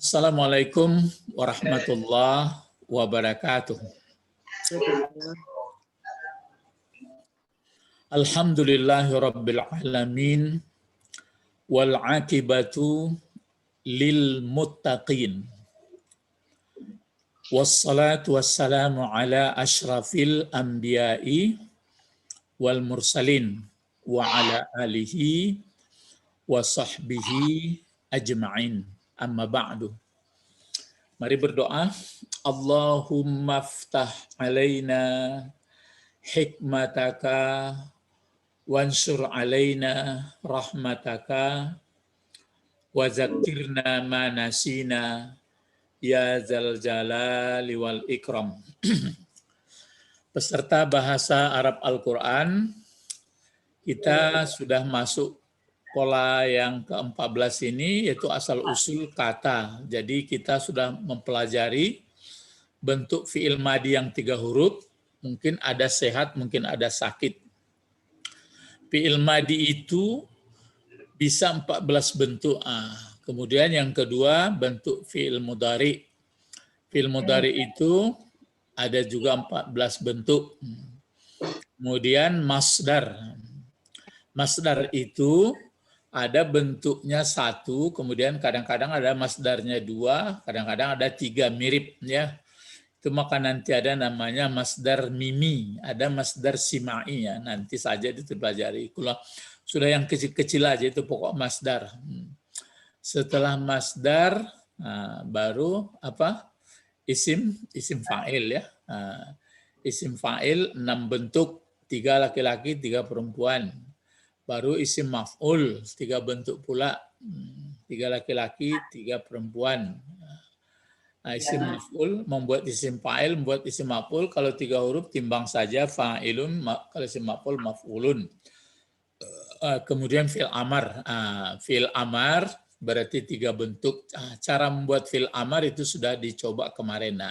Assalamualaikum warahmatullahi wabarakatuh. Alhamdulillahi rabbil alamin wal aqibatu lil muttaqin. Wassalatu wassalamu ala asyrafil anbiya'i wal mursalin wa ala alihi wa sahbihi ajma'in. Amma ba'du. Mari berdoa. Allahumma ftah alaina hikmataka wansur alaina rahmataka wa zakirna ma nasina ya zal jalali wal ikram. Peserta bahasa Arab Al-Quran, kita sudah masuk pola yang ke-14 ini, yaitu asal-usul kata. Jadi kita sudah mempelajari bentuk fi'il madi yang 3 huruf, mungkin ada sehat, mungkin ada sakit. Fi'il madi itu bisa 14 bentuk. Kemudian yang kedua, bentuk fi'il mudhari. Fi'il mudhari itu ada juga 14 bentuk. Kemudian masdar. Masdar itu ada bentuknya 1, kemudian kadang-kadang ada masdarnya 2, kadang-kadang ada 3, mirip ya. Itu maka nanti ada namanya masdar mimi, ada masdar simai ya. Nanti saja dipelajari. Kalau sudah yang kecil-kecil aja itu pokok masdar. Setelah masdar baru apa? Isim fa'il ya. Isim fa'il 6 bentuk, 3 laki-laki, 3 perempuan. Baru isim maf'ul, 3 bentuk pula, 3 laki-laki, 3 perempuan. Isim maf'ul membuat isim fa'il, membuat isim maf'ul, kalau 3 huruf timbang saja fa'ilun, kalau isim maf'ul maf'ulun. Kemudian fi'il amar. Fi'il amar berarti 3 bentuk. Cara membuat fi'il amar itu sudah dicoba kemarin.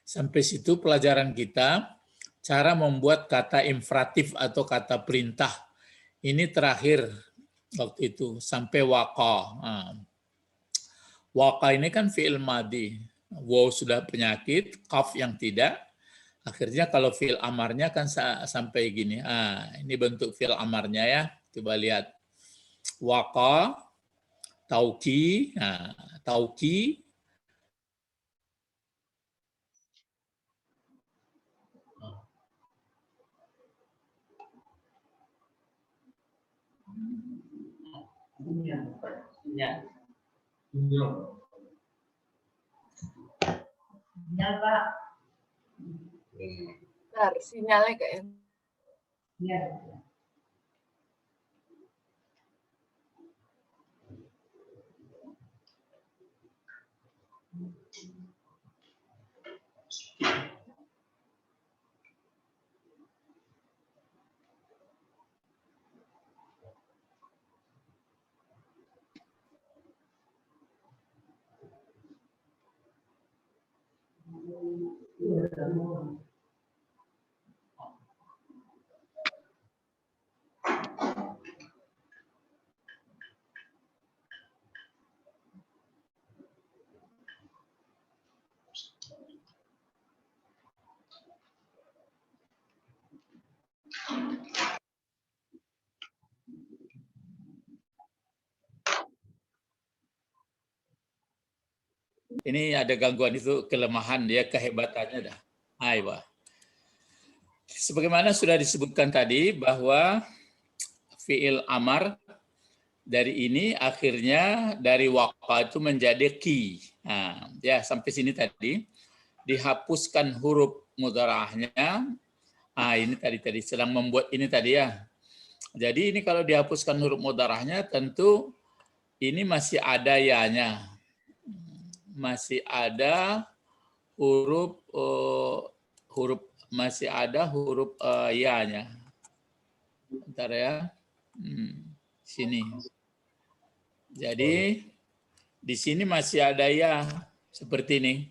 Sampai situ pelajaran kita, cara membuat kata infratif atau kata perintah. Ini terakhir waktu itu sampai waqa. Waqa ini kan fi'il madi. Waw sudah penyakit, qaf yang tidak. Akhirnya kalau fi'il amarnya kan sampai gini. Ini bentuk fi'il amarnya ya. Coba lihat. Waqa, tauki, tauki. Ya. Sinyal, Pak. Bentar, sinyalnya kayak. Iya. Ini ada gangguan itu, kelemahan dia, kehebatannya dah. Aiwa. Sebagaimana sudah disebutkan tadi bahwa fi'il amar dari ini akhirnya dari waqa itu menjadi ki. Ya sampai sini tadi dihapuskan huruf mudhara'ahnya. Ini tadi sedang membuat ini tadi ya. Jadi ini kalau dihapuskan huruf mudhara'ahnya tentu ini masih ada ya-nya. Masih ada huruf masih ada huruf ya-nya. Bentar ya. Sini. Jadi di sini masih ada ya seperti ini.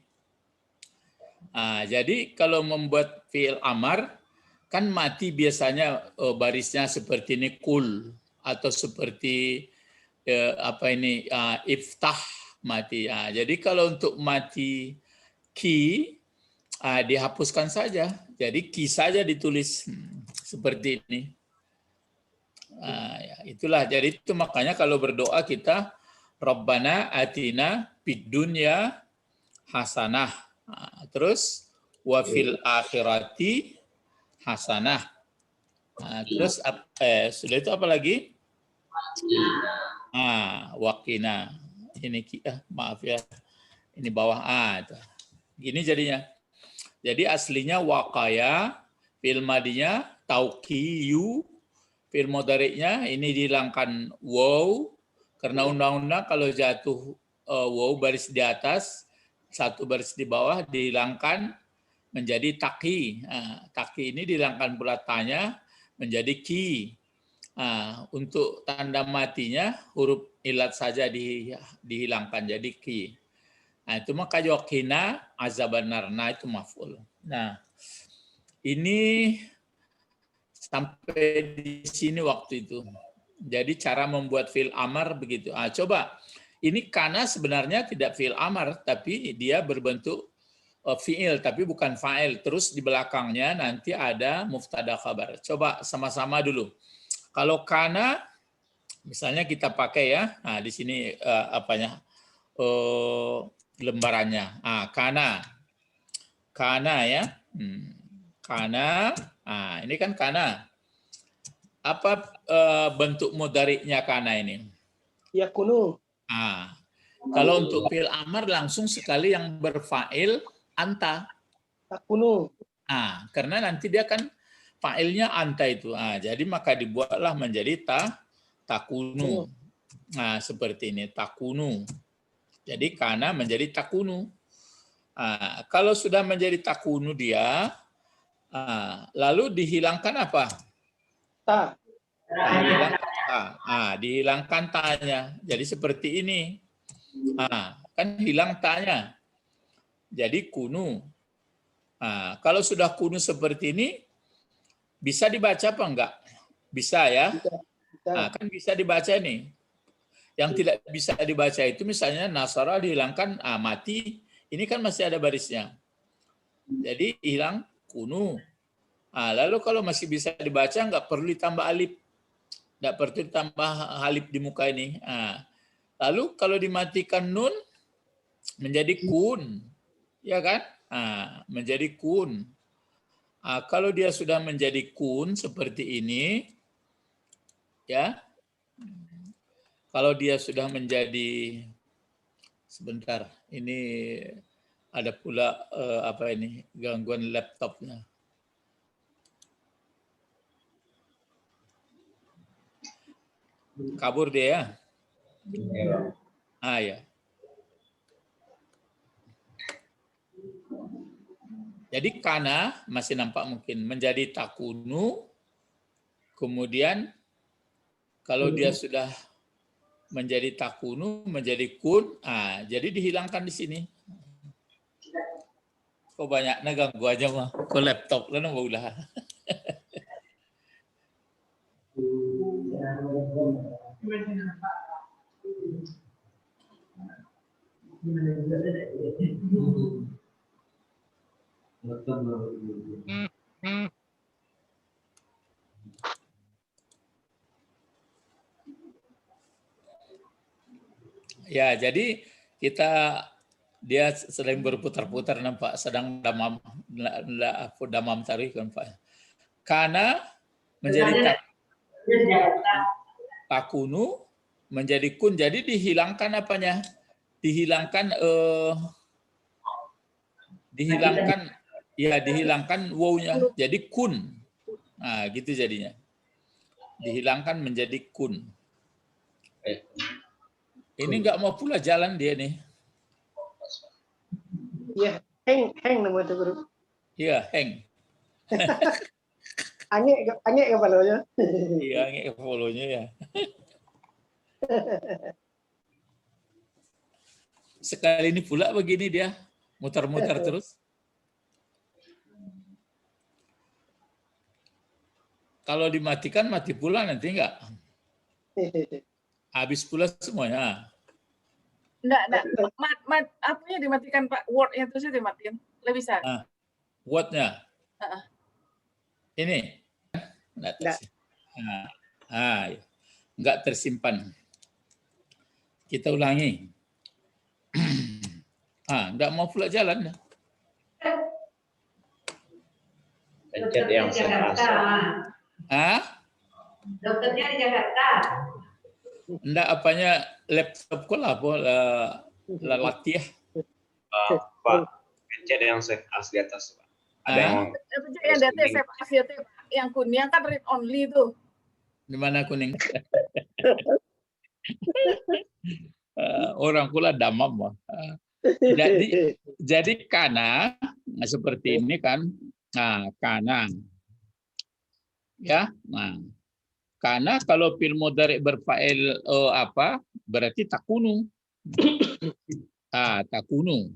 Jadi kalau membuat fi'il amar kan mati biasanya barisnya seperti ini kul atau seperti iftah mati. Jadi kalau untuk mati ki, dihapuskan saja. Jadi ki saja ditulis seperti ini. Ya, itulah. Jadi itu makanya kalau berdoa kita Rabbana atina fid dunya hasanah. Terus wa fil akhirati hasanah. Terus sudah itu apa lagi? Wakina. Ini maaf ya. Ini bawah itu. Gini jadinya. Jadi aslinya waqaya, fil madinya tauqiyu, fil mudhari'nya ini dihilangkan waw karena undang-undang kalau jatuh waw baris di atas, satu baris di bawah dihilangkan menjadi taki. Taki ini dihilangkan pula tanya menjadi ki. Untuk tanda matinya huruf ilat saja dihilangkan jadi ki. Itu maka yokina azabannar. Itu maf'ul. Nah, ini sampai di sini waktu itu. Jadi cara membuat fi'il amar begitu. Coba, ini kana sebenarnya tidak fi'il amar, tapi dia berbentuk fi'il, tapi bukan fa'il. Terus di belakangnya nanti ada muftada khabar. Coba sama-sama dulu. Kalau kana, misalnya kita pakai ya, di sini lembarannya. Kana ya. Kana. Ini kan kana. Apa bentuk mudhari'nya kana ini? Yakunu. Kalau untuk fi'il amar langsung sekali yang berfa'il anta. Takunu. Karena nanti dia kan fa'ilnya anta itu. Jadi maka dibuatlah menjadi takunu. Seperti ini takunu. Jadi kana menjadi takunu. Kalau sudah menjadi takunu dia, lalu dihilangkan apa? Ta. Dihilangkan tanya. Jadi seperti ini. Kan hilang tanya. Jadi kunu. Kalau sudah kunu seperti ini, bisa dibaca apa enggak? Bisa ya? Bisa. Kan bisa dibaca nih. Yang tidak bisa dibaca itu misalnya nasara dihilangkan mati, ini kan masih ada barisnya. Jadi hilang kunu. Lalu kalau masih bisa dibaca nggak perlu ditambah alif. Nggak perlu ditambah alif di muka ini. Lalu kalau dimatikan nun menjadi kun. Ya kan? Menjadi kun. Kalau dia sudah menjadi kun seperti ini, ya. Kalau dia sudah menjadi, sebentar, ini ada pula gangguan laptopnya. Kabur dia ya? Ya. Jadi kana masih nampak mungkin menjadi takunu, kemudian kalau dia sudah menjadi takunu, menjadi kun, jadi dihilangkan di sini. Kok banyak ganggu aja mah, ke laptop lah nambah ulah. Ya, jadi dia sering berputar-putar nampak sedang damam tarikh kan Pak. Kana menjadi takunu menjadi kun, jadi dihilangkan apanya? Dihilangkan wawnya, jadi kun. Gitu jadinya. Dihilangkan menjadi kun. Ini nggak mau pula jalan dia nih. Iya, hang nama itu guru. Iya, hang. Angek kepalanya. Iya, angek kepalanya ya. Sekali ini pula begini dia, muter-muter terus. Kalau dimatikan mati pula nanti enggak? Habis pula semuanya. Enggak. Apanya dimatikan Pak? Word-nya itu sih dimatiin. Lebih bisa. Word-nya. Heeh. Ini. Nggak. Nggak tersimpan. Kita ulangi. Nggak mau pula jalan. Pencet yang Jakarta. Dokternya di Jakarta. Enggak, apanya laptopku lah, latih. Pak, pencet yang save as di atas, Pak. Ada yang Yang di atas save as ya, yang kuning kan read only tuh. Di mana kuning? Orang pula damam. Jadi kana seperti ini kan. Kana. Ya, karena kalau fil mudhari berfa'il berarti takunu. Takunu.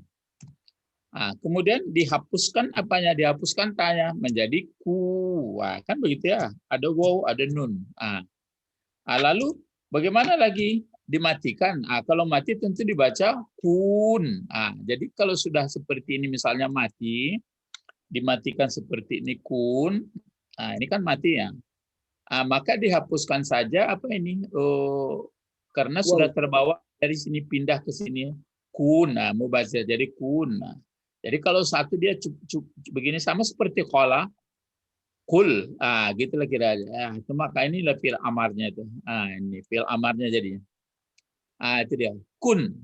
Kemudian dihapuskan apanya? Dihapuskan tanya menjadi ku. Kan begitu ya. Ada waw, ada nun. Lalu bagaimana lagi? Dimatikan. Kalau mati tentu dibaca kun. Jadi kalau sudah seperti ini misalnya mati, dimatikan seperti ini kun. Ini kan mati ya. Maka dihapuskan saja apa ini? Karena sudah terbawa dari sini pindah ke sini. Kun, mubazir jadi kun. Jadi kalau satu dia begini sama seperti qala, kul, gitulah kira-kira. Itu maka inilah fi'il amarnya itu. Ini fi'il amarnya jadinya. Itu dia, kun.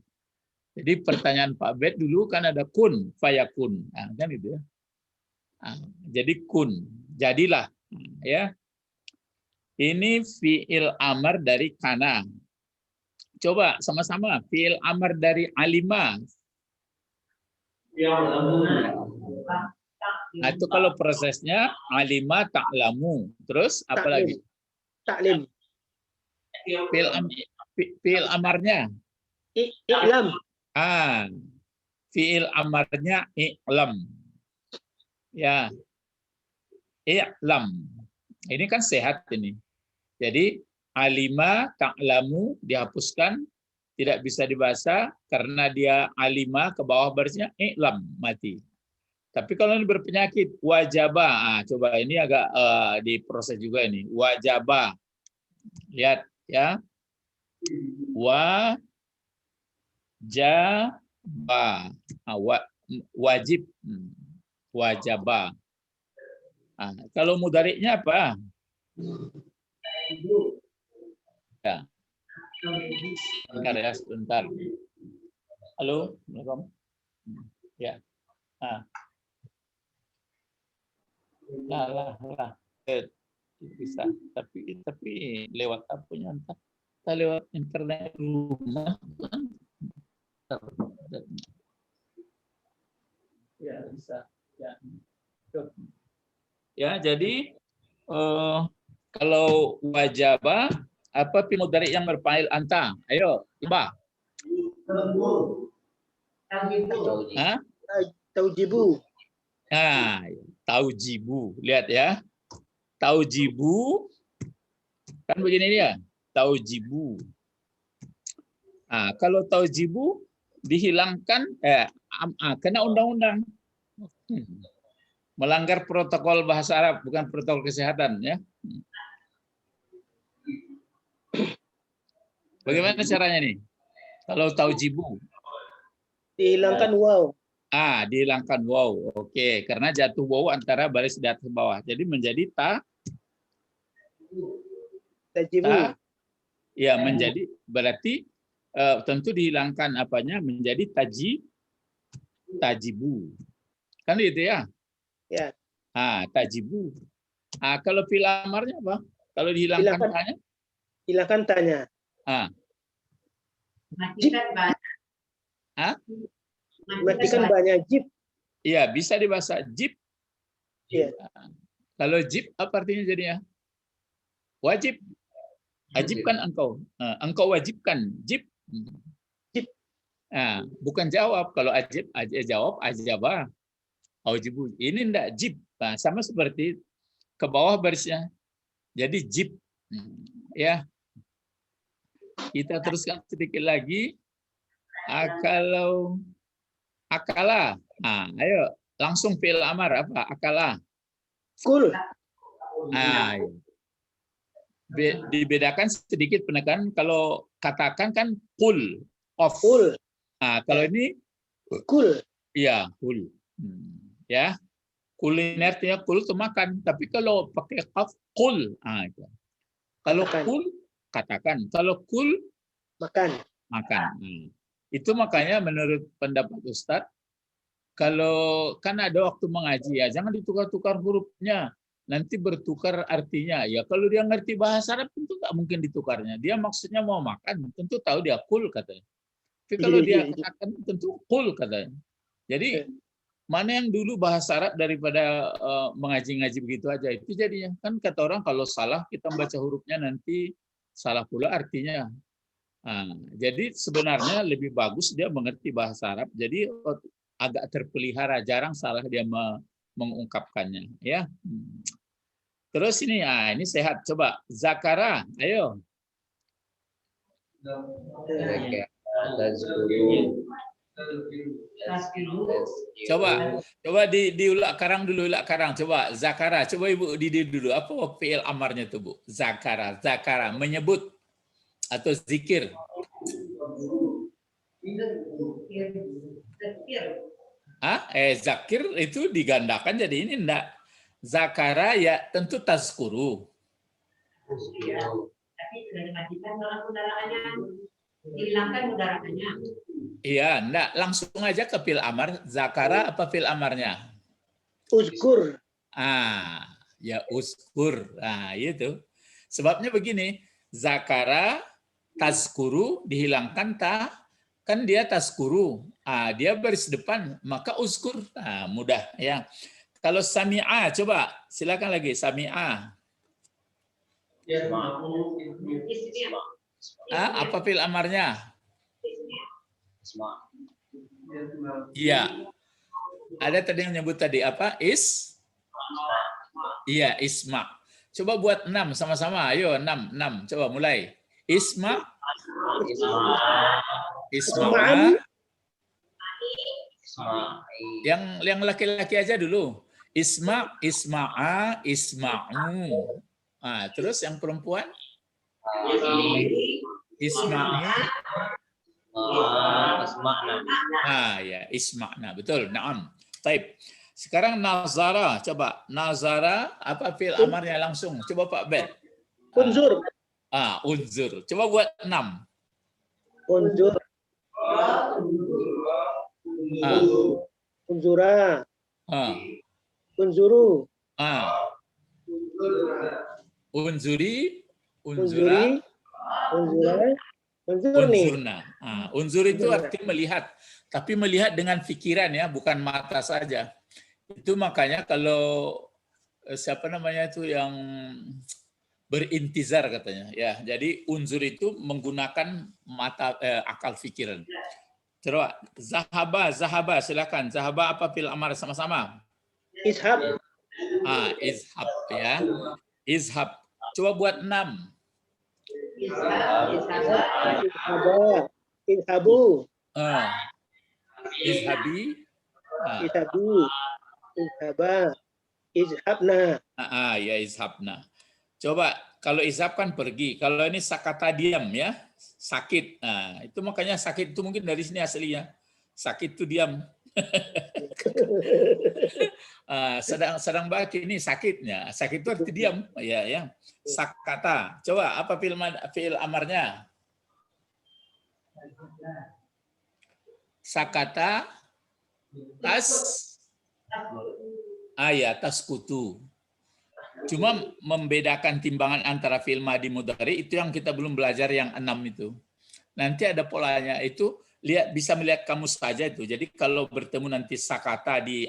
Jadi pertanyaan Pak Bet dulu kan ada kun, fayakun. Kan itu ya. Jadi kun, jadilah. Ya. Ini fi'il amar dari kana. Coba sama-sama fi'il amar dari alima. Itu kalau prosesnya alima ta'lamu. Terus apa lagi? Taklim. Fi'il amarnya. I'lam. Fi'il amarnya i'lam. Ya. I'lam. Ini kan sehat ini. Jadi alima ta'lamu dihapuskan, tidak bisa dibaca karena dia alima ke bawah barisnya i'lam, mati. Tapi kalau ini berpenyakit wajaba, coba ini agak diproses juga ini. Wajaba. Lihat ya. Wajaba. Wajib. Wajaba. Kalau mudhari'nya apa? Ya. Bentar ya, sebentar. Halo, Assalamualaikum. Ya. Lah. Bisa. Tapi lewat apanya entah lewat internet rumah. Ya, bisa. Ya, jadi kalau wajaba apa fi'il mudhari yang berfa'il anta? Ayo, coba. Taujibu. Taujibu. Lihat ya. Taujibu kan begini dia. Taujibu. Kalau taujibu dihilangkan kena undang-undang. Melanggar protokol bahasa Arab, bukan protokol kesehatan ya. Bagaimana caranya nih? Kalau taujibu Dihilangkan waw. Dihilangkan waw. Oke, karena jatuh waw antara baris di atas bawah. Jadi menjadi Tajibu. Ya, menjadi berarti tentu dihilangkan apanya menjadi tajibu. Kan itu ya? Ya. Tajibu. Kalau fi'il amarnya apa? Kalau dihilangkan tanya? Hilangkan tanya. Matikan banyak. Matikan banyak jib. Iya, bisa dibaca jib. Iya. Kalau jib apa artinya jadinya? Wajib. Wajibkan engkau. Engkau wajibkan jib. Jib. Bukan jawab. Kalau jawab ajabah. Wajibu. Ini enggak jib. Sama seperti ke bawah barisnya. Jadi jib. Ya. Kita teruskan sedikit lagi. Kalau akala. Nah, ayo langsung fi'il amar apa? Akala. Kul. Nah, iya. Dibedakan sedikit penekanan. Kalau katakan kan kul, of. Kul. Nah, kalau ini Kul. iya, kul. Ya. Kuliner artinya kul itu makan, tapi kalau pakai kaf kul. Nah, itu. Kalau Katakan. kul katakan, kalau kul Makan. makan. Itu makanya menurut pendapat Ustadz, kalau kan ada waktu mengaji ya, jangan ditukar-tukar hurufnya. Nanti bertukar artinya. Ya kalau dia ngerti bahasa Arab tentu nggak mungkin ditukarnya. Dia maksudnya mau makan, tentu tahu dia kul katanya. Tapi kalau dia katakan tentu kul katanya. Jadi mana yang dulu bahasa Arab daripada mengaji-ngaji begitu aja. Itu jadinya. Kan kata orang kalau salah kita membaca hurufnya nanti salah pula artinya. Nah, jadi sebenarnya lebih bagus dia mengerti bahasa Arab. Jadi agak terpelihara, jarang salah dia mengungkapkannya. Ya. Terus ini, ini sehat. Coba Zakara, ayo. Coba diulak karang dulu, ulak karang. Coba Zakara, coba Ibu Didi dulu. Apa fi'il amarnya tuh, Bu? Zakara, Zakara, menyebut atau zikir. Zakir itu digandakan jadi ini enggak. Zakara ya tentu tazkuru. Tapi sudah dimatikan dalam udaraannya, dihilangkan udaraannya. Iya, enggak, langsung aja ke fil amar. Zakara apa fil amarnya? Uzkur. Ya uskur. Itu. Sebabnya begini, zakara tazkuru dihilangkan kan dia tazkuru. Dia baris depan, maka uskur. Mudah ya. Kalau sami'a, coba silakan lagi sami'a. Apa fil amarnya? Iya. Ada tadi yang nyebut tadi apa? Iya, isma. Coba buat 6 sama-sama. Ayo 6. Coba mulai. Isma. Isma. Yang laki-laki aja dulu. Isma, isma'a, isma'u. Terus yang perempuan? Isma'i. Ya, isma'na. Betul. Naam. Taib. Sekarang nazara. Coba. Nazara, apa fi'il amarnya langsung? Coba Pak Ben. Unzur. Unzur. Coba buat 6. Unzur. Unzura. Unzuru. Unzuri. Unzura. Unzura. Unzurni. Unzurna. Unzur itu artinya melihat, tapi melihat dengan pikiran ya, bukan mata saja. Itu makanya kalau siapa namanya itu yang berintizar katanya ya. Jadi unzur itu menggunakan mata akal pikiran. Coba zahaba silakan. Zahaba apa fil amar sama-sama? Ishab. Izhab ya. Izhab. Coba buat 6. Izhabu. Izhabi. Izhabu. Izhaba. Izhabna. Ya izhabna. Coba kalau izhab kan pergi. Kalau ini sakata diam ya. Sakit. Itu makanya sakit itu mungkin dari sini aslinya. Sakit itu diam. Sedang baik ini sakitnya. Sakit itu arti diam. Ya. Sakata. Coba apa fi'il amarnya? Sakata. Taskutu. Cuma membedakan timbangan antara fi'il madhi mudhari itu yang kita belum belajar yang 6 itu. Nanti ada polanya itu bisa melihat kamus saja itu. Jadi kalau bertemu nanti sakata di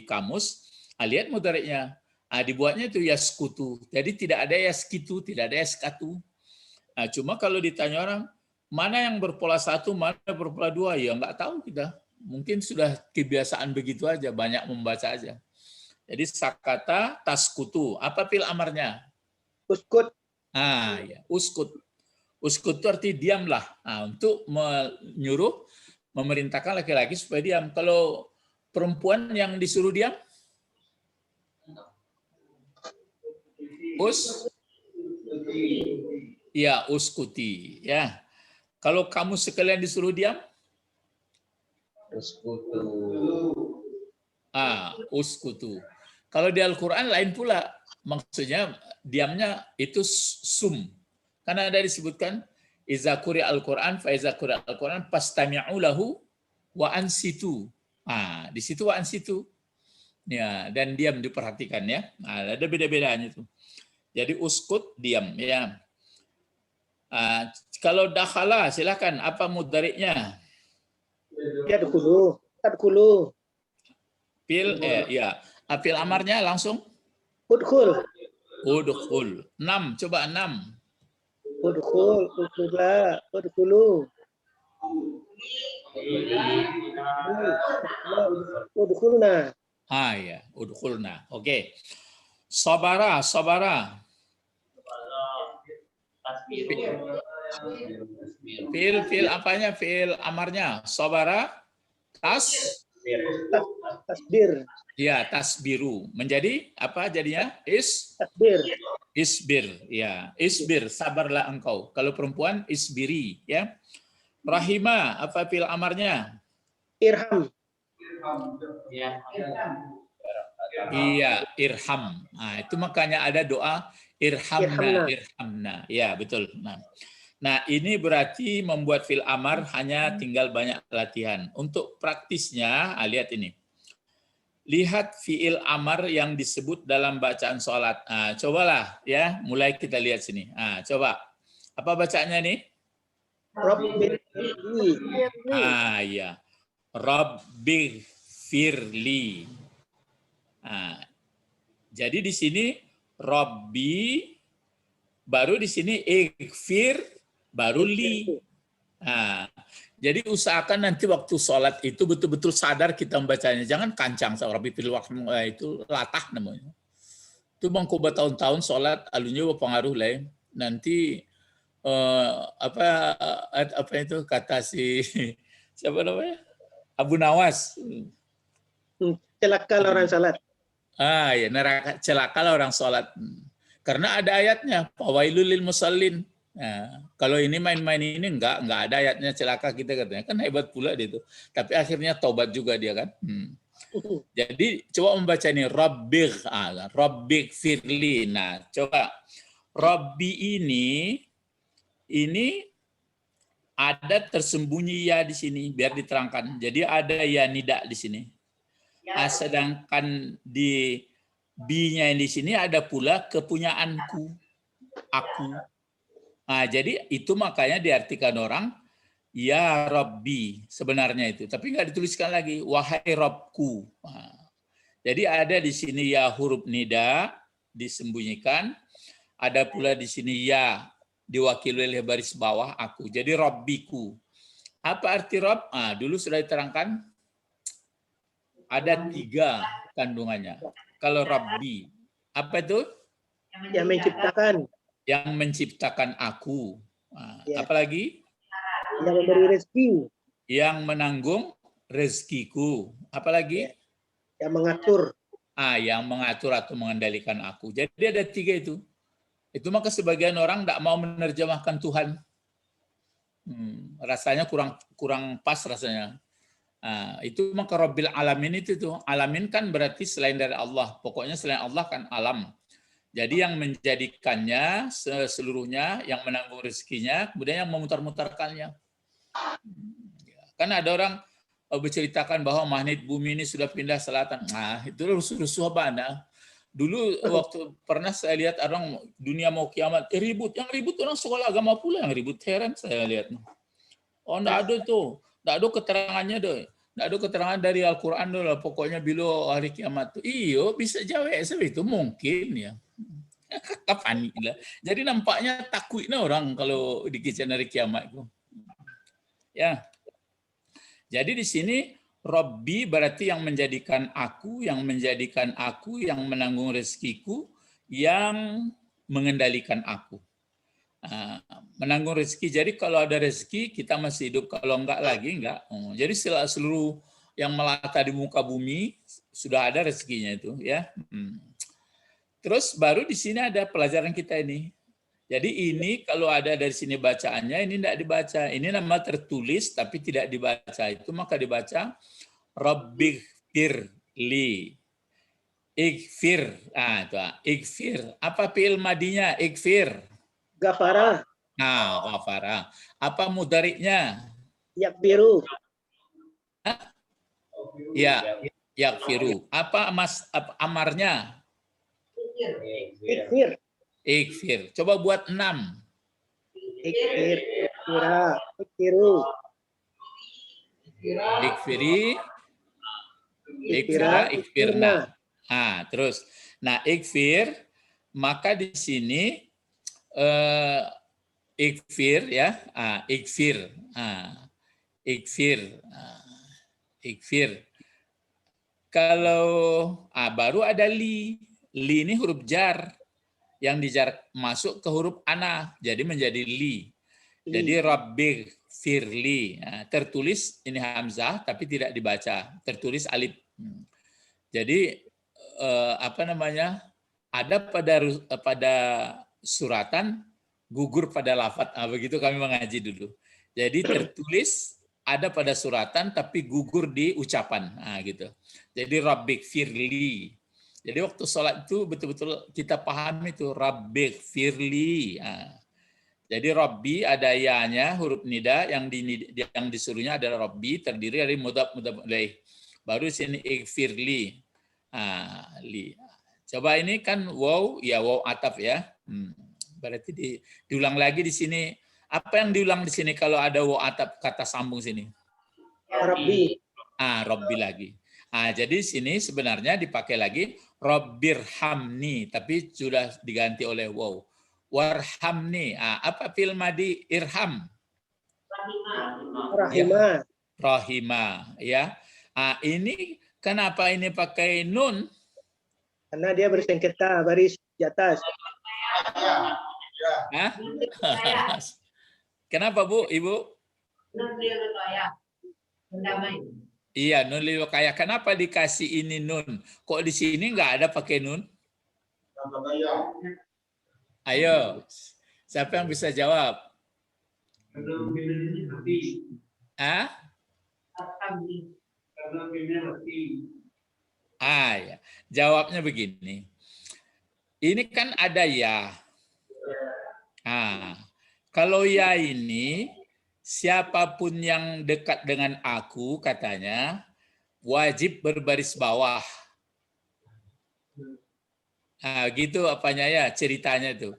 kamus, lihat mudhari'nya. Dibuatnya itu yaskutu. Jadi tidak ada yaskitu, tidak ada yaskatu. Cuma kalau ditanya orang mana yang berpola 1, mana berpola 2, ya nggak tahu kita. Mungkin sudah kebiasaan begitu aja, banyak membaca aja. Jadi sakata taskutu. Apa fil amarnya? Uskut. Ya, uskut. Uskut itu arti diamlah. Untuk menyuruh memerintahkan laki-laki supaya diam. Kalau perempuan yang disuruh diam, uskuti, ya. Kalau kamu sekalian disuruh diam, uskutu. Kalau di Al-Quran lain pula, maksudnya diamnya itu sum. Karena ada disebutkan iza quri al-Quran fa iza quri al-Quran fastami'u lahu wa ansitu. Di situ wa ansitu. Ya, dan diam diperhatikan ya. Ada beda-bedanya itu. Jadi uskut diam ya. Kalau dakhala silakan apa mudhari'nya? Tadkhulu. Fil fil amarnya langsung Udkhul. udkhul. 6 coba 6. Udkhul. Udkhulu. Udkhulna. Ya, udkhulna. Oke. Sabara. Fil apanya? Fil amarnya. Sabara Tasbir. ya, tasbiru. Menjadi apa jadinya? Tasbir. Isbir, ya. Isbir, sabarlah engkau. Kalau perempuan isbiri, ya. Rahima, apa fil amarnya? Irham. Iya, irham. Itu makanya ada doa irhamna. Ya, betul. Nah, ini berarti membuat fil amar hanya tinggal banyak latihan. Untuk praktisnya, lihat ini. Lihat fiil amar yang disebut dalam bacaan sholat. Cobalah ya, mulai kita lihat sini. Coba. Apa bacaannya nih? Ya. Rabbi firli. Jadi di sini Rabbi, baru di sini ighfir, baru li. Jadi usahakan nanti waktu sholat itu betul-betul sadar kita membacanya. Jangan kancang. Rabbi firli itu latah namanya. Itu bangku bertahun-tahun sholat alunya berpengaruh lah. Nanti apa itu kata si siapa namanya? Abu Nawas. Celaka orang salat. Ya, neraka celaka orang sholat. Karena ada ayatnya, fawailul lil musallin. Kalau ini main-main ini enggak ada ayatnya celaka kita katanya. Kan hebat pula dia itu. Tapi akhirnya taubat juga dia kan. Jadi coba membaca ini Rabbig firli. Nah, coba Rabbi ini ada tersembunyi ya di sini biar diterangkan. Jadi ada ya nida di sini. Sedangkan di B-nya di sini ada pula kepunyaanku, aku. Jadi itu makanya diartikan orang ya Rabbi sebenarnya itu, tapi nggak dituliskan lagi wahai Rabbku. Jadi ada di sini ya huruf nida disembunyikan, ada pula di sini ya diwakili oleh baris bawah aku. Jadi Rabbiku. Apa arti Rabb? Dulu sudah diterangkan. Ada 3 kandungannya. Kalau Rabbi, apa itu? Yang menciptakan. Yang menciptakan aku. Ya. Apalagi? Yang memberi rezeki. Yang menanggung rezekiku. Apalagi? Yang mengatur. Yang mengatur atau mengendalikan aku. Jadi ada 3 itu. Itu maka sebagian orang tidak mau menerjemahkan Tuhan. Rasanya kurang pas rasanya. Itu maka Rabbil Alamin itu tuh. Alamin kan berarti selain dari Allah. Pokoknya selain Allah kan alam. Jadi yang menjadikannya seluruhnya, yang menanggung rezekinya, kemudian yang memutar-mutarkannya. Kan ada orang berceritakan bahwa magnet bumi ini sudah pindah selatan. Itu rusuh-rusuh apa? Dulu waktu pernah saya lihat orang dunia mau kiamat, ribut. Yang ribut orang sekolah agama pula yang ribut. Heran saya lihat. Enggak ada tuh. Nggak ada keterangannya doy. Nggak ada keterangan dari Al-Quran doy lah. Pokoknya bila hari kiamat tuh. Iyo bisa jawab itu mungkin ya. Kapan lah. Jadi nampaknya takutnya orang kalau dikisahkan hari kiamat itu. Ya. Jadi di sini Rabbi berarti yang menjadikan aku, yang menanggung rezekiku, yang mengendalikan aku. Menanggung rezeki. Jadi kalau ada rezeki kita masih hidup, kalau enggak lagi enggak. Jadi seluruh yang melata di muka bumi sudah ada rezekinya itu, ya. Terus baru di sini ada pelajaran kita ini. Jadi ini kalau ada dari sini bacaannya, ini tidak dibaca. Ini nama tertulis tapi tidak dibaca. Itu maka dibaca Rabbighfirli. Ighfir. Itu. Ighfir. Apa fi'il madinya? Ighfir. Ghafara, Nah, ghafara. Apa mudhari'nya? yakbiru, Ya, yaghfiru. Apa amarnya? ikfir, Ighfir. Coba buat 6. ikfir, ikfira, ikfiru, Ighfiri, ikfira, ikfira, ikfirna. Terus. Nah, ighfir, maka di sini ighfir ya. Ighfir. Ighfir. Ighfir. Kalau baru ada li. Li ini huruf jar yang dijar masuk ke huruf ana, jadi menjadi li. Jadi Rabbighfirli. Tertulis ini hamzah tapi tidak dibaca, tertulis alif. Jadi apa namanya? Ada pada suratan gugur pada lafadz. Begitu kami mengaji dulu. Jadi tertulis ada pada suratan tapi gugur di ucapan. Gitu. Jadi Rabbighfirli. Jadi waktu sholat itu betul-betul kita paham itu Rabbighfirli. Jadi Rabbi ada ya-nya huruf nida yang disuruhnya adalah Rabbi, terdiri dari mudhaf ilaih. Baru sini ighfirli. Li. Coba ini kan wow, ya wow ataf ya. Berarti diulang lagi di sini. Apa yang diulang di sini kalau ada wow ataf kata sambung sini? Rabbi, Rabbi lagi. Jadi sini sebenarnya dipakai lagi Rabbirhamni, tapi sudah diganti oleh wow. Warhamni. Apa fi'il madi irham? rahimah, Rahimah. Ya. Ini kenapa ini pakai nun? karena dia bersengketa baris di atas. Kenapa Bu, Ibu? Iya, nun lil wiqayah. Kenapa dikasih ini nun? Kok di sini nggak ada pakai nun? Ayo, siapa yang bisa jawab? Ya. Jawabnya begini. Ini kan ada ya. Kalau ya ini, siapapun yang dekat dengan aku, katanya, wajib berbaris bawah. Gitu apanya ya, ceritanya itu.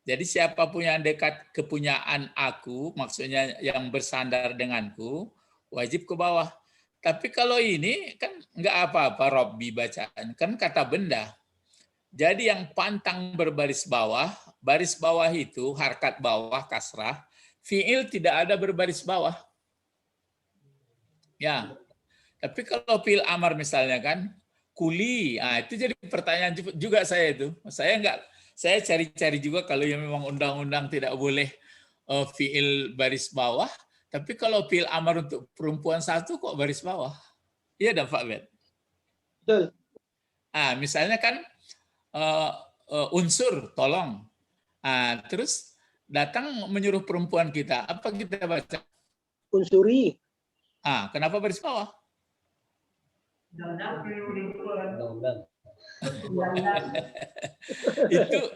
Jadi siapapun yang dekat kepunyaan aku, maksudnya yang bersandar denganku, wajib ke bawah. Tapi kalau ini kan nggak apa-apa Robbi bacaan, kan kata benda. Jadi yang pantang berbaris bawah, baris bawah itu harkat bawah kasrah, fiil tidak ada berbaris bawah. Ya. Tapi kalau fiil amar misalnya kan, kuli, itu jadi pertanyaan juga saya itu. Saya cari-cari juga kalau yang memang undang-undang tidak boleh fiil baris bawah, tapi kalau fiil amar untuk perempuan satu kok baris bawah? Iya dah Pak Bet. Betul. Misalnya kan unsur tolong. Terus datang menyuruh perempuan kita, apa kita baca? Unsuri. Kenapa baris bawah?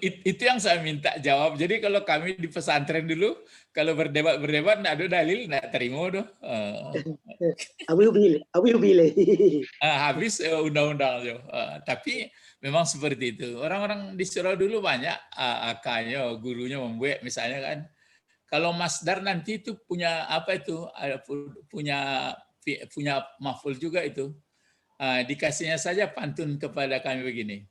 itu yang saya minta jawab. Jadi kalau kami di pesantren dulu, kalau berdebat tidak ada dalil, tidak terima doh. Awi bile. Habis undang-undang. Tapi memang seperti itu. Orang-orang di surau dulu banyak akanya, gurunya membuat misalnya kan. Kalau masdar nanti itu punya apa itu? Punya maf'ul juga itu. Dikasihnya saja pantun kepada kami begini.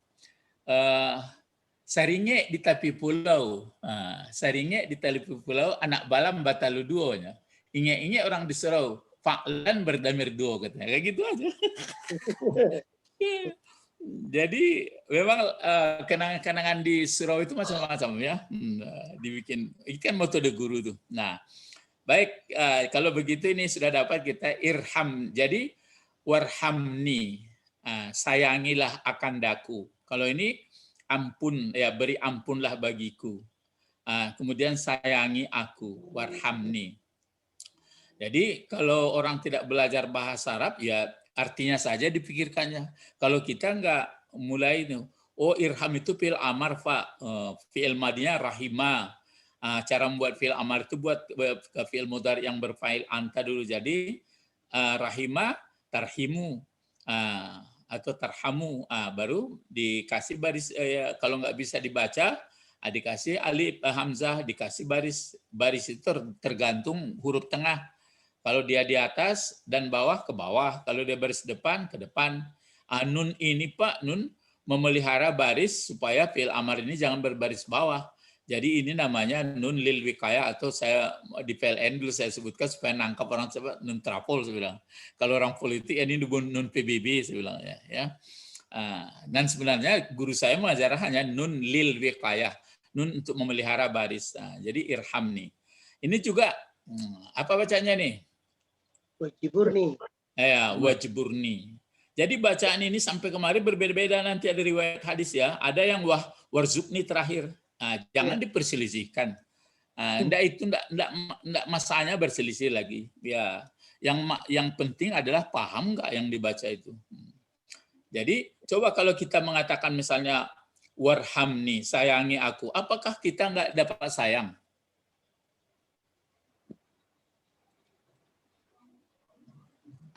Saringe di tepi pulau. Saringe di tepi pulau, anak balam batalu duonya. Inge-inge orang di surau. Fa'lan berdamir duo katanya. Kayak gitu aja. Jadi memang kenangan-kenangan di surau itu macam-macam ya. Dibikin, ini kan metode guru tuh. Nah, baik, kalau begitu ini sudah dapat kita irham. Jadi warhamni, sayangilah akan daku. Kalau ini ampun, ya beri ampunlah bagiku. Kemudian sayangi aku, warhamni. Jadi kalau orang tidak belajar bahasa Arab, ya artinya saja dipikirkannya. Kalau kita nggak mulai itu, oh irham itu fi'il amar, fi'il madinya rahimah. Cara membuat fi'il amar itu buat ke fi'il mudhari yang berfa'il anta dulu. Jadi rahimah, tarhimu, atau tarhamu. Baru dikasih baris, kalau nggak bisa dibaca, dikasih alif, hamzah, dikasih baris. Baris itu tergantung huruf tengah. Kalau dia di atas dan bawah ke bawah, kalau dia baris depan ke depan. Nun ini Pak, nun memelihara baris supaya fi'il amar ini jangan berbaris bawah. Jadi ini namanya nun lil wikaya, atau saya di PLN dulu saya sebutkan supaya nangkap orang coba nun trapol saya bilang. Kalau orang politik ini nun PBB saya bilang ya. Dan sebenarnya guru saya mengajar hanya nun lil wikaya, nun untuk memelihara baris. Jadi irham nih. Ini juga apa bacanya nih? Wajiburni. Ya, wajiburni. Jadi bacaan ini sampai kemarin berbeda-beda, nanti ada riwayat hadis ya. Ada yang warzukni terakhir. Jangan diperselisihkan. Enggak masanya berselisih lagi. Ya, yang penting adalah paham nggak yang dibaca itu. Jadi coba kalau kita mengatakan misalnya warhamni, sayangi aku, apakah kita nggak dapat sayang?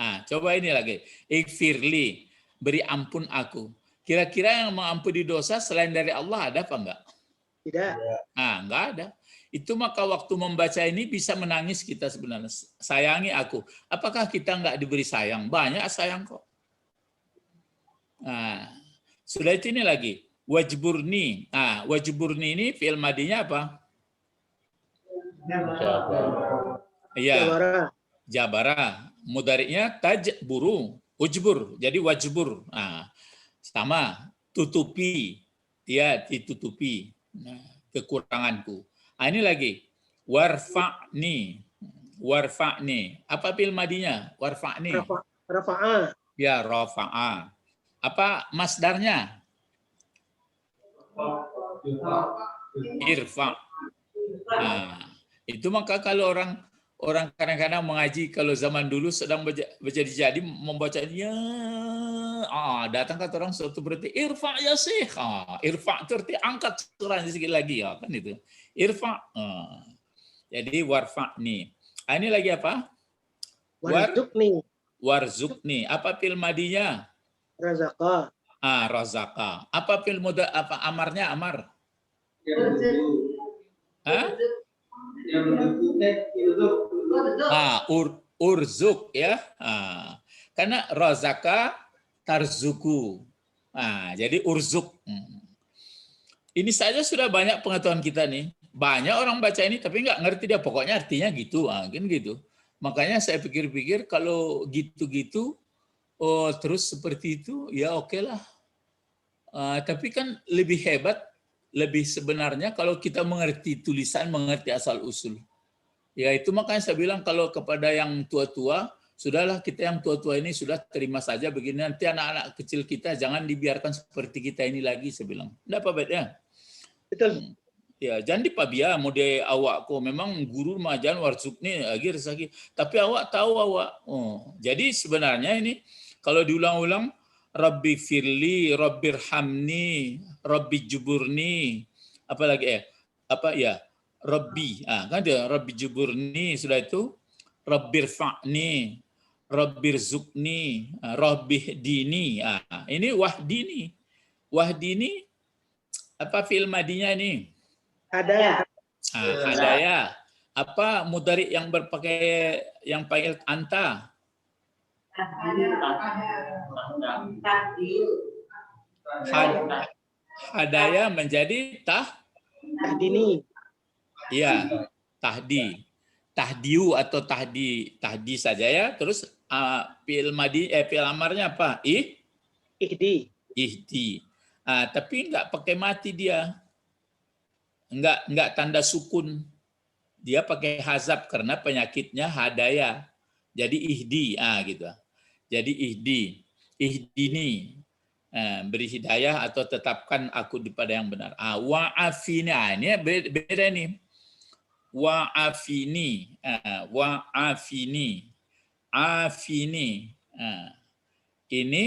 Coba ini lagi. Ighfirli, beri ampun aku. Kira-kira yang mengampuni dosa selain dari Allah ada apa enggak? Tidak. Enggak ada. Itu maka waktu membaca ini bisa menangis kita sebenarnya. Sayangi aku. Apakah kita enggak diberi sayang? Banyak sayang kok. Sudah itu ini lagi. Wajburni. Wajburni ini fi'il madinya apa? Iya. Jabara. Mudhari'nya tajburu, ujbur. Jadi wajbur. Sama tutupi. Ya, ditutupi. Kekuranganku. Ini lagi. Warfa'ni. Warfa'ni. Apa fi'il madinya? Warfa'ni. Rafa'a. Ya, rafa'a. Apa masdarnya? Irfa'. Itu maka kalau orang kadang-kadang mengaji, kalau zaman dulu sedang jadi membacanya, datang kata orang suatu berarti irfa ya sih, irfa itu arti angkat surahnya sedikit lagi ya kan itu irfa. Jadi warfa nih. Ini lagi apa? Warzukni. Apa fi'il madinya? Razaka. Razaka. Apa fi'il mudhari? Apa amarnya? Amar. Urzuk ya. Karena razaka tarzuku. Jadi urzuk. Ini saja sudah banyak pengetahuan kita nih. Banyak orang baca ini tapi nggak ngerti dia, pokoknya artinya gitu. Kan gitu. Makanya saya pikir-pikir kalau gitu-gitu terus seperti itu ya oke lah. Tapi kan lebih hebat, lebih sebenarnya kalau kita mengerti tulisan, mengerti asal usul. Ya itu makanya saya bilang kalau kepada yang tua-tua, sudahlah kita yang tua-tua ini sudah terima saja begini, nanti anak-anak kecil kita jangan dibiarkan seperti kita ini lagi, saya bilang. Enggak apa bedanya? Betul. Ya, jangan dipabia mode awak ko memang guru majan warzukni agir saki. Tapi awak tahu awak. Jadi sebenarnya ini kalau diulang-ulang Rabbi firli, Rabbirhamni, Rabbi juburni, apalagi Rabbi, kan dia Rabbi juburni, sudah itu Rabbirfa'ni, Rabbirzuqni, Rabbihdini. Ini wahdini. Wahdini apa fi'il madinya ini? Ada. Hadaya. Apa mudhari yang berpakai yang panggil anta? Hadaya menjadi Tahdini. Iya, tahdi. Tahdiu atau tahdi saja ya. Terus fi'il amarnya apa? Ihdi. ihdi. Tapi enggak pakai mati dia. Enggak tanda sukun. Dia pakai hazab karena penyakitnya hadaya. Jadi ihdi, gitu. Jadi ihdini. Beri hidayah atau tetapkan aku pada yang benar. Wa'afini, ini beda nih. Wa'afini, afini. Ini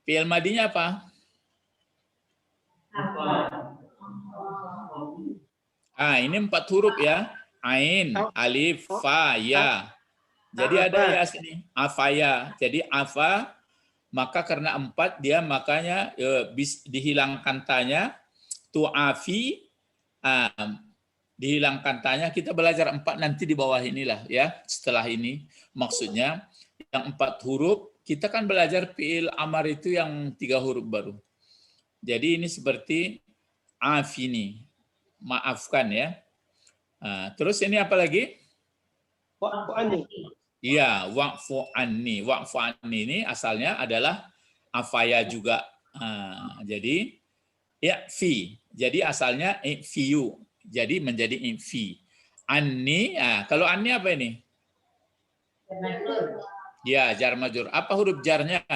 fi'il madinya apa? Ini 4 huruf ya. Ain, alif, fa, ya. Jadi ada ya sini. Afaya. Jadi afa, maka karena 4 dia makanya dihilangkan tanya. Tu'afi, dihilangkan tanya. Kita belajar 4 nanti di bawah inilah ya. Setelah ini maksudnya yang 4 huruf, kita kan belajar fi'il amar itu yang 3 huruf baru. Jadi ini seperti afini, maafkan ya. Terus ini apa lagi? Wa'fu anni. Iya, wa'fu anni. Wa'fu anni ini asalnya adalah afaya juga. Jadi ya fi. Jadi asalnya fiu. Jadi menjadi fi. Anni, kalau anni apa ini? Ya, jar majrur. Apa huruf jarnya?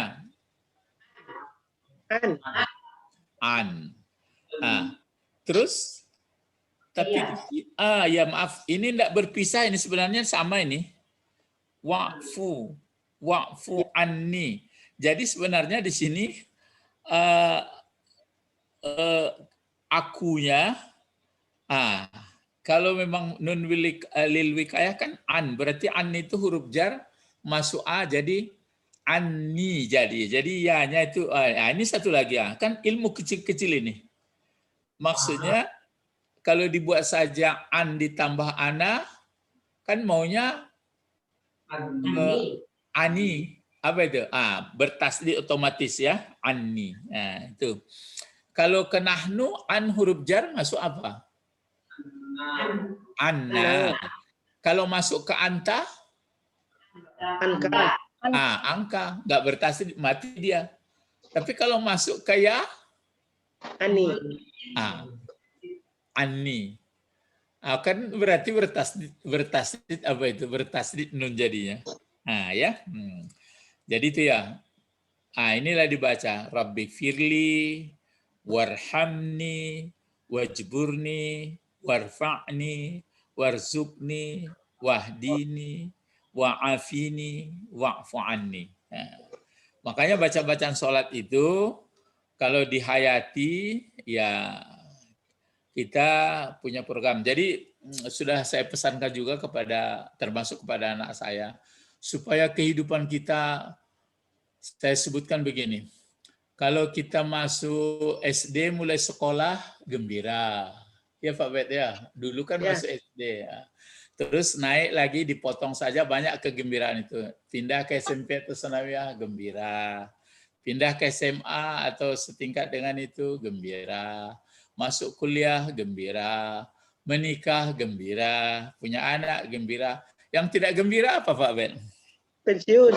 An. Terus tapi ya maaf, ini enggak berpisah, ini sebenarnya sama ini. Wa'fu anni. Jadi sebenarnya di sini akunya kalau memang nun lil wikayah kan an, berarti an itu huruf jar masuk jadi anni jadi ya-nya itu ini satu lagi kan ilmu kecil-kecil ini. Maksudnya kalau dibuat saja an ditambah ana kan maunya ani apa itu? Bertasdid otomatis ya, anni. Itu. Kalau ke nahnu an huruf jar masuk apa? Anna. Kalau masuk ke anta? Angka. Angka, nggak bertasdid, mati dia. Tapi kalau masuk ke ya? Ani. Anni. Kan berarti bertasdid apa itu? Bertasdid nun jadinya. Ya. Jadi itu ya. Inilah dibaca. Rabbi firli, warhamni, wajburni, warfa'ni, warzukni, wahdini, wa'afini, wa'fu anni. Makanya baca-bacaan sholat itu kalau dihayati ya kita punya program. Jadi sudah saya pesankan juga termasuk kepada anak saya supaya kehidupan kita, saya sebutkan begini. Kalau kita masuk SD mulai sekolah gembira. Ya Pak Bet ya. Dulu kan masuk SD ya. Terus naik lagi dipotong saja banyak kegembiraan itu. Pindah ke SMP atau sanawiyah gembira. Pindah ke SMA atau setingkat dengan itu gembira. Masuk kuliah gembira. Menikah gembira. Punya anak gembira. Yang tidak gembira apa Pak Ben? Pensiun.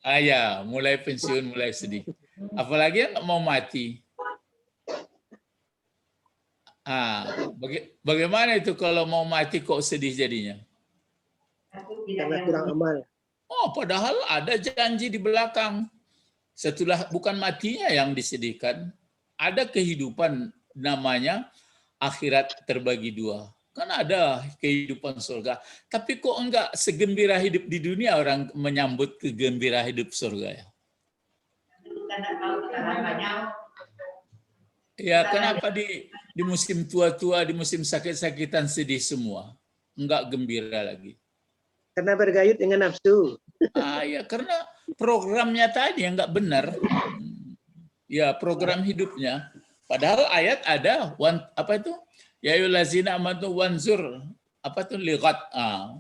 Ya, mulai pensiun, mulai sedih. Apalagi yang mau mati. Bagaimana itu kalau mau mati kok sedih jadinya? Karena kurang amal. Padahal ada janji di belakang. Setelah bukan matinya yang disedihkan, ada kehidupan namanya akhirat terbagi 2. Kan ada kehidupan surga. Tapi kok enggak segembira hidup di dunia orang menyambut kegembira hidup surga ya? Ya, kenapa di musim tua-tua, di musim sakit-sakitan sedih semua? Enggak gembira lagi. Karena bergayut dengan nafsu. Ya, karena programnya tadi yang enggak benar. Ya, program hidupnya. Padahal ayat ada, apa itu? Ya ayyuhallazina amanu wanzur, apa itu liqat.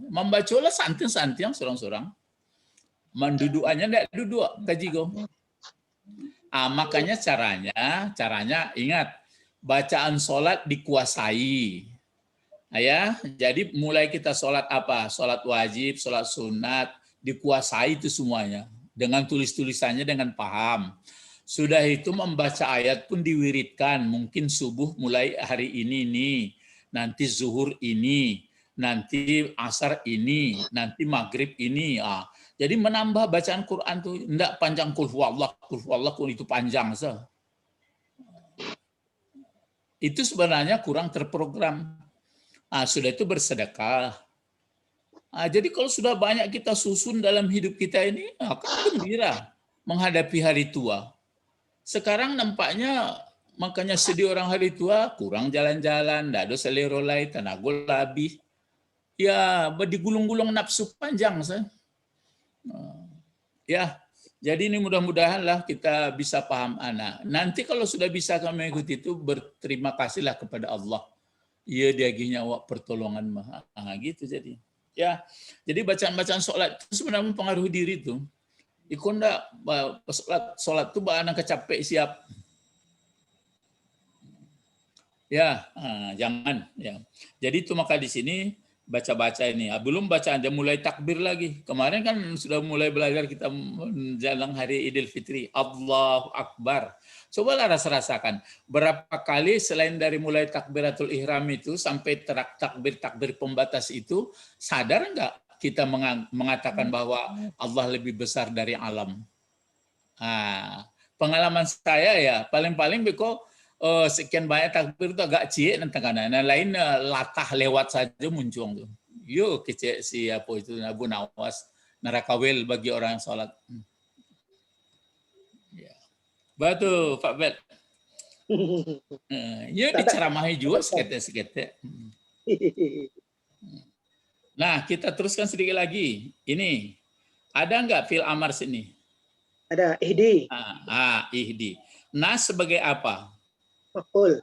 Membacalah santing-santing sorang-sorang. Mendudukannya enggak duduk, kajigo. Makanya caranya ingat, bacaan sholat dikuasai. Ya, jadi mulai kita sholat apa? Sholat wajib, sholat sunat, dikuasai itu semuanya. dengan tulis-tulisannya dengan paham. Sudah itu membaca ayat pun diwiridkan, mungkin subuh mulai hari ini nih, nanti zuhur ini, nanti asar ini, nanti maghrib ini. Jadi menambah bacaan Quran tuh enggak panjang kul huwallah itu panjang sah. Itu sebenarnya kurang terprogram. Sudah itu bersedekah. Jadi kalau sudah banyak kita susun dalam hidup kita ini, kan gembira menghadapi hari tua. Sekarang nampaknya makanya sedih orang hari tua, kurang jalan-jalan, tidak ada selero lai, tenaga labih. Ya, digulung-gulung nafsu panjang. Ya, jadi ini mudah-mudahan lah kita bisa paham anak. Nanti kalau sudah bisa kami ikuti itu, berterima kasihlah kepada Allah. Ia diaginya awak pertolongan maha. Gitu jadi. Ya, jadi bacaan-bacaan sholat itu sebenarnya mempengaruhi diri itu. Ikut enggak sholat itu anak kecapek siap. Ya, jangan. Ya. Jadi itu maka di sini baca-baca ini. Belum bacaan, dia mulai takbir lagi. Kemarin kan sudah mulai belajar kita menjelang hari Idul Fitri. Allahu Akbar. Cobalah rasakan berapa kali selain dari mulai takbiratul ihram itu sampai takbir pembatas itu, sadar enggak kita mengatakan bahwa Allah lebih besar dari alam. Pengalaman saya ya paling-paling beko sekian banyak takbir itu agak cie nanti kanan. Nah, lain latah lewat saja muncul tuh. Yuk kecil si apa itu Abu Nawas narakawel bagi orang yang sholat. Ya. Batu Pak Bet. Ya diceramahi juga sekete-sekete. Nah, kita teruskan sedikit lagi. Ini, ada nggak fil amar sini? Ada ihdi. Ihdi. Nah, sebagai apa? Maf'ul.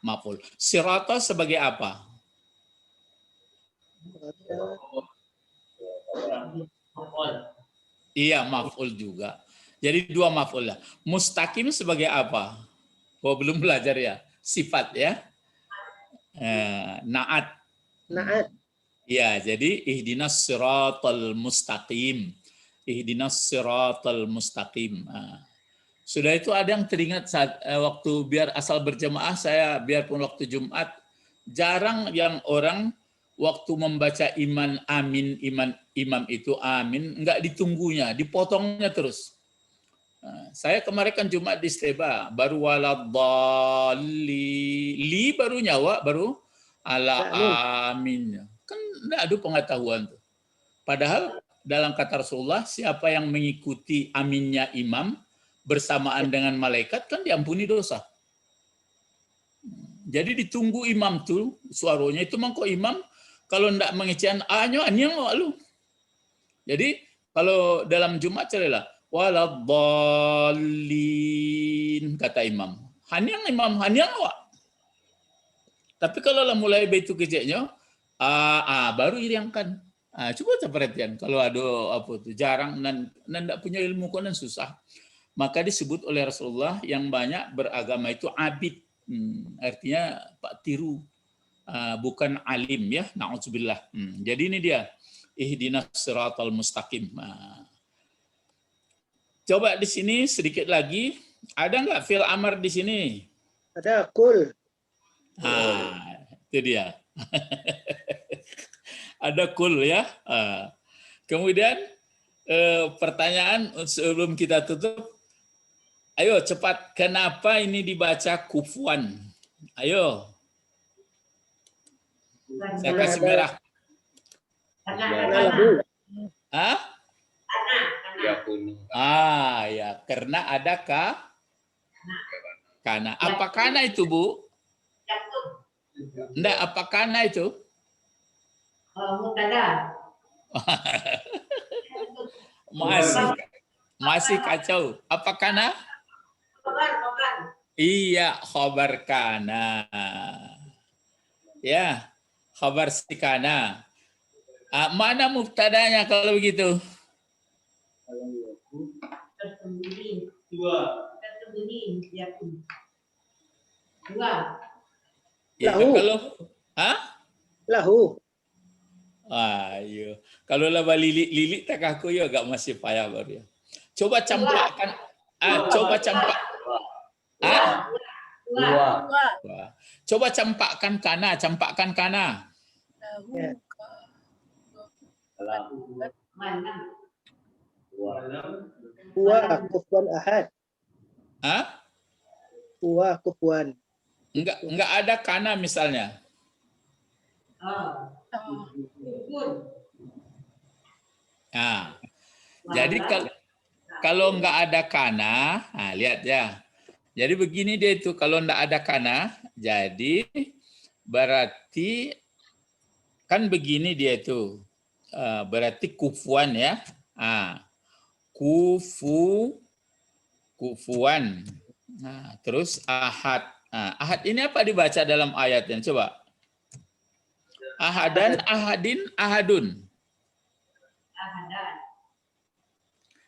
Maf'ul. Sirata sebagai apa? Iya, maf'ul juga. Jadi dua maf'ul lah. Mustaqim sebagai apa? Belum belajar ya? Sifat ya? Naat. Naat. Ya, jadi ihdinas siratal mustaqim. Ihdinas siratal mustaqim. Sudah itu ada yang teringat saat waktu biar asal berjamaah saya biarpun waktu Jumat jarang yang orang waktu membaca imam itu amin enggak ditunggunya, dipotongnya terus. Saya kemarin kan Jumat di Steba baru waladhalli baru nyawa baru ala amin. Kan enggak ada pengetahuan tuh. Padahal dalam kata Rasulullah siapa yang mengikuti aminnya imam bersamaan dengan malaikat kan diampuni dosa. Jadi ditunggu imam tuh suaranya itu mangko imam kalau ndak mengecehan anyang lu. Jadi kalau dalam Jumat celah waladhdallin kata imam. Hanyang wa. Tapi kalau lah mulai begitu keceknya baru iriangkan. Coba perhatian kalau ada apa tuh jarang dan ndak punya ilmu konan susah. Maka disebut oleh Rasulullah yang banyak beragama itu abid, artinya pak tiru, bukan alim ya, na'udzubillah. Jadi ini dia, ihdinas siratal mustaqim. Coba di sini sedikit lagi, ada nggak fil amar di sini? Ada kul. Itu dia. Ada kul ya. Kemudian pertanyaan sebelum kita tutup. Ayo cepat, kenapa ini dibaca kufuan? Ayo. Saya kasih merah. Ya, karena ada kana. Apa kana itu, Bu? Enggak, apa kana itu? Mubtada. Masih kacau. Apa kana? Khobar. Iya, khobar kana. Ya, khobar si kana. Mana mubtadanya kalau begitu? Tersembunyi. Ya. Dua. Ya, Lahu. kalau Lahu. Ayo. Kalau laba lilik tak aku ya agak masih payah baru ya. Coba campakkan. Coba campak. Dua. Wah. Coba campakkan kana, campakkan kana. Ya. Mana? Huwa kufuwan ahad. Huwa kufuwan. Enggak ada kana misalnya. Nah, jadi kalau enggak ada kana, lihat ya. Jadi begini dia itu, kalau enggak ada kana, jadi berarti kan begini dia itu. Berarti kufuan ya. Kufuan. Nah, terus ahad. Ahad ini apa dibaca dalam ayatnya? Coba. Ahadan, ahadin, ahadun.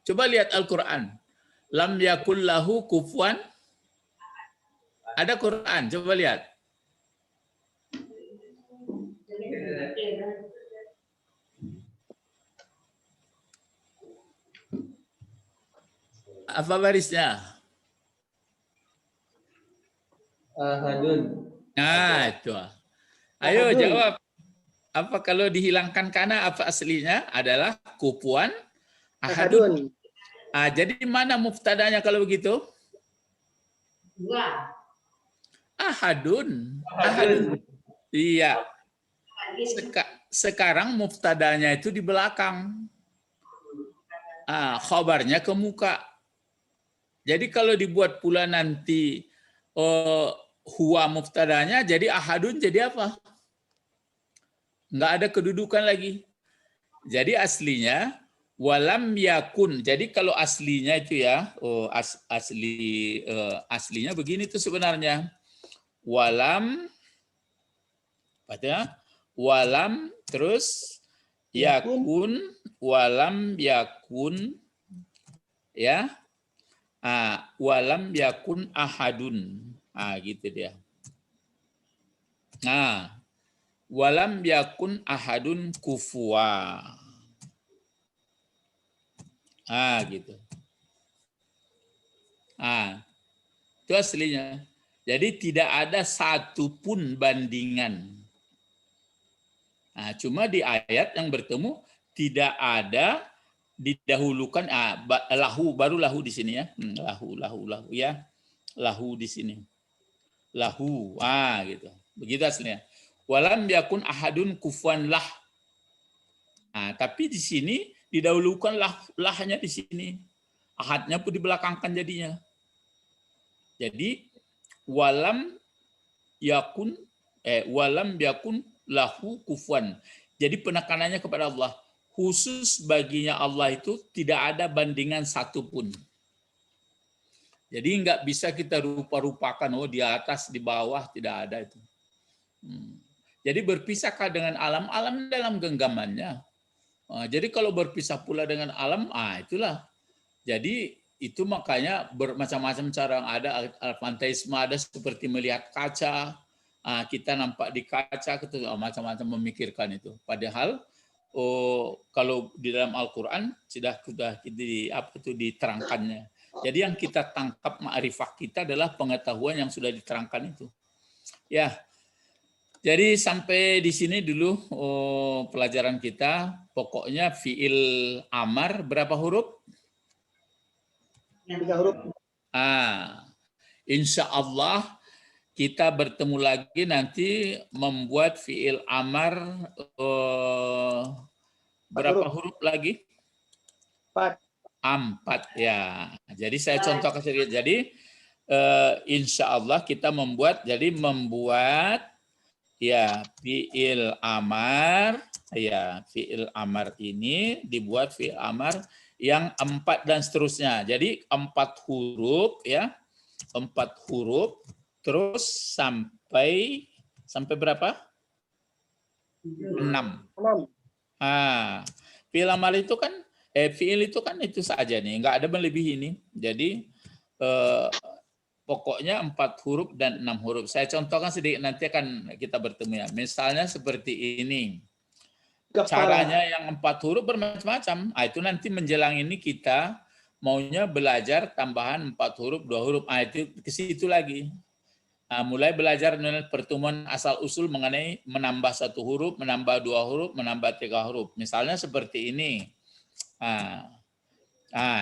Coba lihat Al-Quran. Lam yakul lahu kufuwan. Ada Quran, coba lihat. Apa barisnya? Ahadun. Nah, itu. Ayo Ahadun. jawab. Apa kalau dihilangkan kana apa aslinya? Adalah kufuwan ahadun. Ahadun. Jadi mana muftadanya kalau begitu? Dua. Ahadun. Ahadun. Iya. Sekarang muftadanya itu di belakang. Khabarnya ke muka. Jadi kalau dibuat pula nanti huwa muftadanya, jadi ahadun jadi apa? Nggak ada kedudukan lagi. Jadi aslinya walam yakun. Jadi kalau aslinya itu ya, aslinya begini tuh sebenarnya. Walam terus yakun, walam yakun ya. Walam yakun ahadun. Gitu dia. Walam yakun ahadun kufuwa. Gitu. Itu aslinya. Jadi tidak ada satupun bandingan. Cuma di ayat yang bertemu tidak ada didahulukan lahu, baru lahu di sini ya. Lahu ya. Lahu di sini. Lahu, gitu. Begitu aslinya. Walam yakun ahadun kufuwan lah. Tapi di sini didahulukan lahnya di sini. Ahadnya pun dibelakangkan jadinya. Jadi walam yakun lahu kufuwan. Jadi penekanannya kepada Allah. Khusus baginya Allah itu tidak ada bandingan satupun. Jadi nggak bisa kita rupa-rupakan, di atas, di bawah, tidak ada itu. Jadi berpisahkah dengan alam? Alam dalam genggamannya. Jadi kalau berpisah pula dengan alam, itulah. Jadi itu makanya bermacam-macam cara yang ada. Alfanteisme ada seperti melihat kaca. Kita nampak di kaca, kita macam-macam memikirkan itu. Padahal kalau di dalam Al-Quran sudah diterangkannya. Jadi yang kita tangkap ma'rifah kita adalah pengetahuan yang sudah diterangkan itu. Ya, jadi sampai di sini dulu pelajaran kita. Pokoknya fiil amar berapa huruf? 3 huruf. Insya Allah kita bertemu lagi nanti membuat fiil amar berapa huruf lagi? 4. 4 ya. Jadi saya contohkan sedikit. Jadi insya Allah kita membuat ya fiil amar ya, fiil amar ini dibuat fiil amar yang 4 dan seterusnya. Jadi 4 huruf ya. 4 huruf terus sampai berapa? 6. Fiil amar itu kan fiil itu kan itu saja nih, nggak ada melebihi ini. Jadi pokoknya 4 huruf dan 6 huruf. Saya contohkan sedikit, nanti akan kita bertemu ya. Misalnya seperti ini. Caranya yang 4 huruf bermacam-macam. Itu nanti menjelang ini kita maunya belajar tambahan 4 huruf, 2 huruf. Itu ke situ lagi. Mulai belajar pertemuan asal usul mengenai menambah 1 huruf, menambah 2 huruf, menambah 3 huruf. Misalnya seperti ini.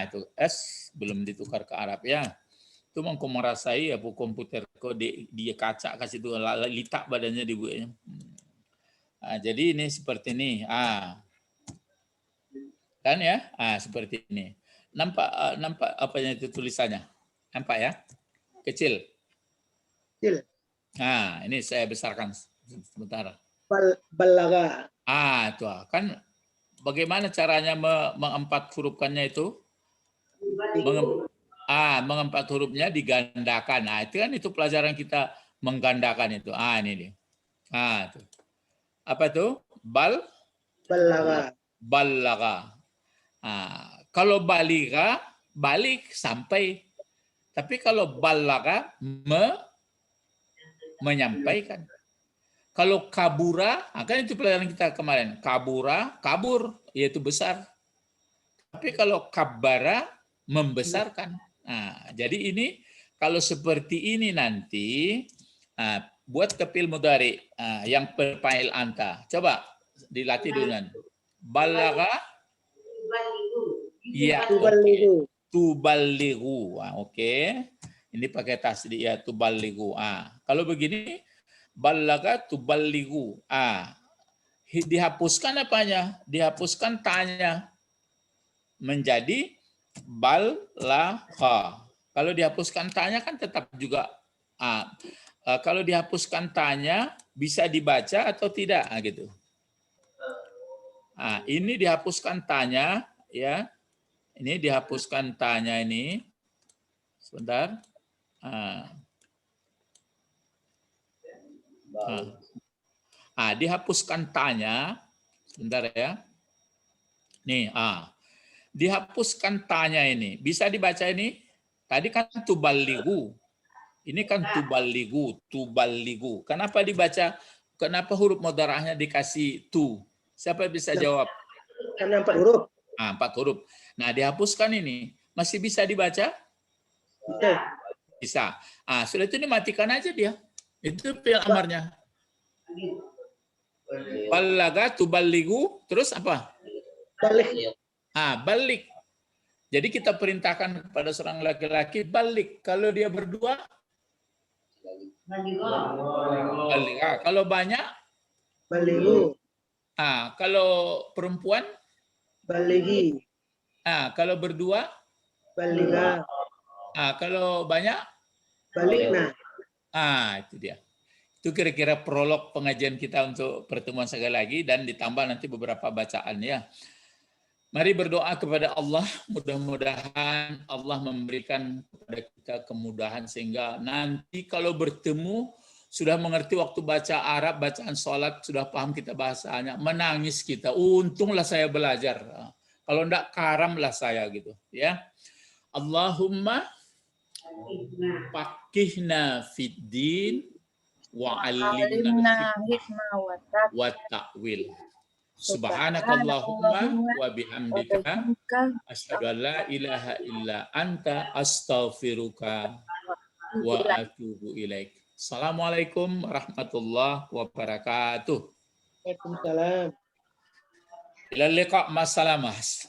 Itu S belum ditukar ke Arab ya. Itu mengko merasai ya bu komputer kok dia kaca kasih itu litak badannya di bukunya. Jadi ini seperti ini. Kan ya? Seperti ini. Nampak apanya itu tulisannya? Nampak ya? Kecil. Kecil. Ini saya besarkan sebentar. Balaga. Itu kan bagaimana caranya mengempat hurufkannya itu? Mengempat hurufnya digandakan. Itu pelajaran kita menggandakan itu. Ini dia. Itu. Apa itu? Balaga. Balaga. Kalau baliga, balik sampai. Tapi kalau balaga, menyampaikan. Kalau kabura, kan itu pelajaran kita kemarin. Kabura, kabur, yaitu besar. Tapi kalau kabara, membesarkan. Jadi ini, kalau seperti ini nanti, buat kepil mudhari yang berfa'il anta. Coba dilatih dulu. Balaga, ya, Tuballighu. Tuballighu. Oke. Ini pakai tasdid ya, tuballighu. Kalau begini, balaga tuballighu. Dihapuskan apanya? Dihapuskan tanya. Menjadi balagha. Kalau dihapuskan tanya kan tetap juga kalau dihapuskan tanya bisa dibaca atau tidak gitu. Ini dihapuskan tanya ya. Ini dihapuskan tanya ini. Sebentar. Dihapuskan tanya. Sebentar ya. Nih, dihapuskan tanya ini. Bisa dibaca ini? Tadi kan tuballighu. Ini kan tuballighu. Kenapa dibaca? Kenapa huruf mudhara'ahnya dikasih tu? Siapa bisa jawab? Karena 4 huruf. 4 huruf. Nah, dihapuskan ini. Masih bisa dibaca? Bisa. Sudah itu dimatikan aja dia. Itu fi'il amarnya. Balaga tuballighu. Terus apa? Balik. Balik. Jadi kita perintahkan kepada seorang laki-laki balik. Kalau dia berdua, balik. Kalau banyak, Balighu. Kalau perempuan, Balighi. Kalau berdua, Baligha. Kalau banyak, Balikna. Itu dia. Itu kira-kira prolog pengajian kita untuk pertemuan sekali lagi dan ditambah nanti beberapa bacaan ya. Mari berdoa kepada Allah, mudah-mudahan Allah memberikan kepada kita kemudahan sehingga nanti kalau bertemu sudah mengerti waktu baca Arab, bacaan sholat, sudah paham kita bahasanya, menangis kita. Untunglah saya belajar. Kalau enggak karamlah saya gitu, ya. Allahumma faqihna fid-din wa 'allimna wa ta'wil. Subhanakallahumma wa bihamdika asyhadu an la ilaha illa anta astaghfiruka wa atubu ilaik. Assalamualaikum warahmatullahi wabarakatuh. Waalaikumsalam. Ila liqa, mas salamas.